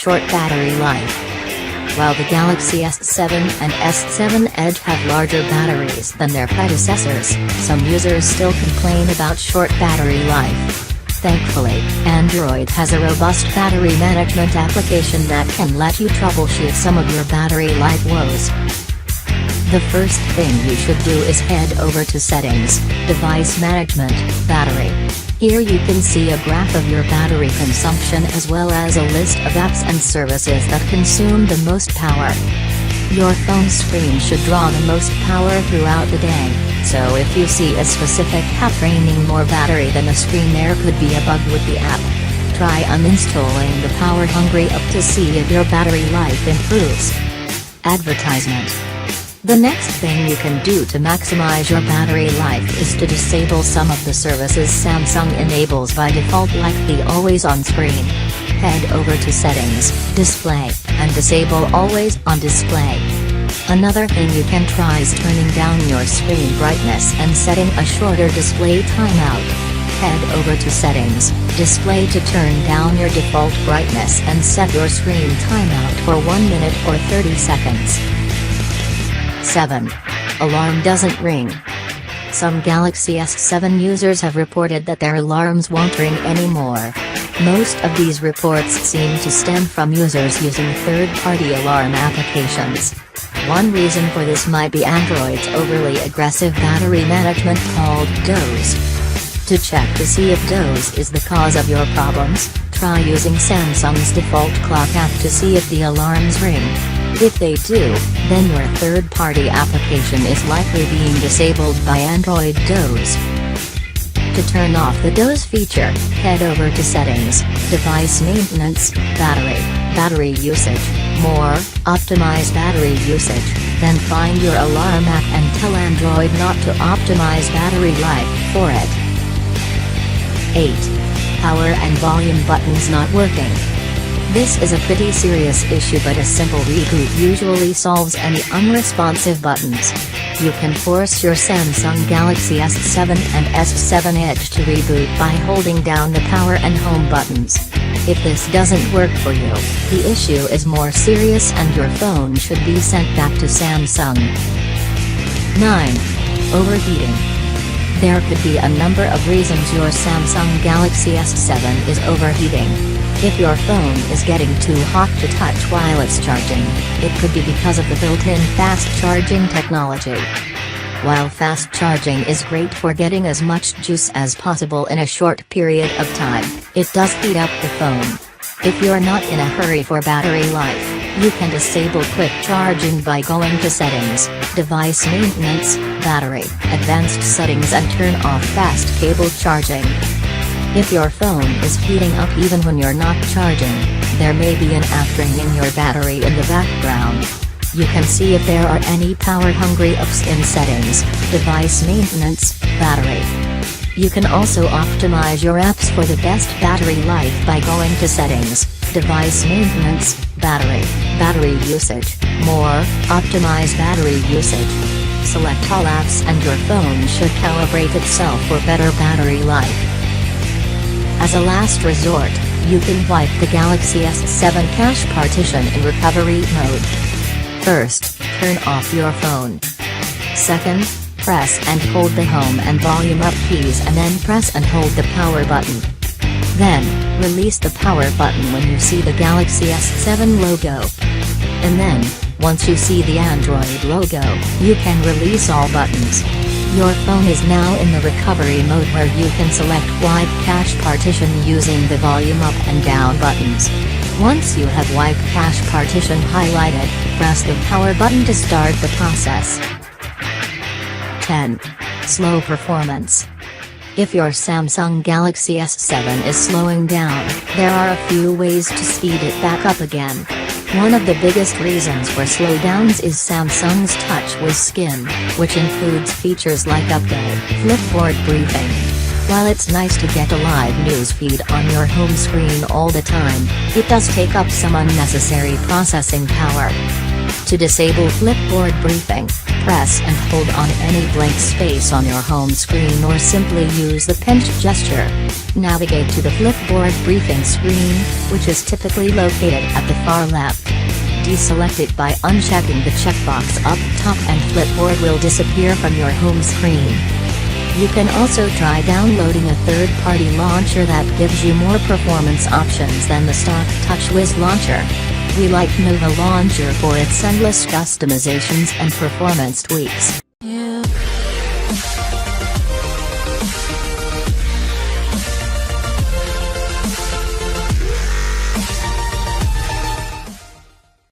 short battery life. While the Galaxy S7 and S7 Edge have larger batteries than their predecessors, some users still complain about short battery life. Thankfully, Android has a robust battery management application that can let you troubleshoot some of your battery life woes. The first thing you should do is head over to Settings, Device Management, Battery. Here you can see a graph of your battery consumption as well as a list of apps and services that consume the most power. Your phone screen should draw the most power throughout the day, so if you see a specific app draining more battery than the screen, there could be a bug with the app. Try uninstalling the power-hungry app to see if your battery life improves. Advertisement. The next thing you can do to maximize your battery life is to disable some of the services Samsung enables by default, like the Always On screen. Head over to Settings, Display, and disable Always On Display. Another thing you can try is turning down your screen brightness and setting a shorter display timeout. Head over to Settings, Display to turn down your default brightness and set your screen timeout for 1 minute or 30 seconds. 7. Alarm doesn't ring. Some Galaxy S7 users have reported that their alarms won't ring anymore. Most of these reports seem to stem from users using third-party alarm applications. One reason for this might be Android's overly aggressive battery management called doze. To check to see if doze is the cause of your problems, try using Samsung's default clock app to see if the alarms ring. If they do, then your third-party application is likely being disabled by Android Doze. To turn off the Doze feature, head over to Settings, Device Maintenance, Battery Usage, More, Optimize Battery Usage, then find your alarm app and tell Android not to optimize battery life for it. 8. Power and volume buttons not working. This is a pretty serious issue, but a simple reboot usually solves any unresponsive buttons. You can force your Samsung Galaxy S7 and S7 Edge to reboot by holding down the power and home buttons. If this doesn't work for you, the issue is more serious and your phone should be sent back to Samsung. 9. Overheating. There could be a number of reasons your Samsung Galaxy S7 is overheating. If your phone is getting too hot to touch while it's charging, it could be because of the built-in fast charging technology. While fast charging is great for getting as much juice as possible in a short period of time, it does heat up the phone. If you're not in a hurry for battery life, you can disable quick charging by going to Settings, Device Maintenance, Battery, Advanced Settings and turn off fast cable charging. If your phone is heating up even when you're not charging, there may be an app draining your battery in the background. You can see if there are any power-hungry apps in Settings, Device Maintenance, Battery. You can also optimize your apps for the best battery life by going to Settings, Device Maintenance, Battery Usage, More, Optimize Battery Usage. Select all apps and your phone should calibrate itself for better battery life. As a last resort, you can wipe the Galaxy S7 cache partition in recovery mode. First, turn off your phone. Second, press and hold the home and volume up keys and then press and hold the power button. Then, release the power button when you see the Galaxy S7 logo. And then, once you see the Android logo, you can release all buttons. Your phone is now in the recovery mode where you can select Wipe Cache Partition using the volume up and down buttons. Once you have Wipe Cache Partition highlighted, press the power button to start the process. 10. Slow performance. If your Samsung Galaxy S7 is slowing down, there are a few ways to speed it back up again. One of the biggest reasons for slowdowns is Samsung's Touch with Skin, which includes features like Update, Flipboard Briefing. While it's nice to get a live news feed on your home screen all the time, it does take up some unnecessary processing power. To disable Flipboard briefing, press and hold on any blank space on your home screen or simply use the pinch gesture. Navigate to the Flipboard briefing screen, which is typically located at the far left. Deselect it by unchecking the checkbox up top and Flipboard will disappear from your home screen. You can also try downloading a third-party launcher that gives you more performance options than the stock TouchWiz launcher. We like Nova Launcher for its endless customizations and performance tweaks.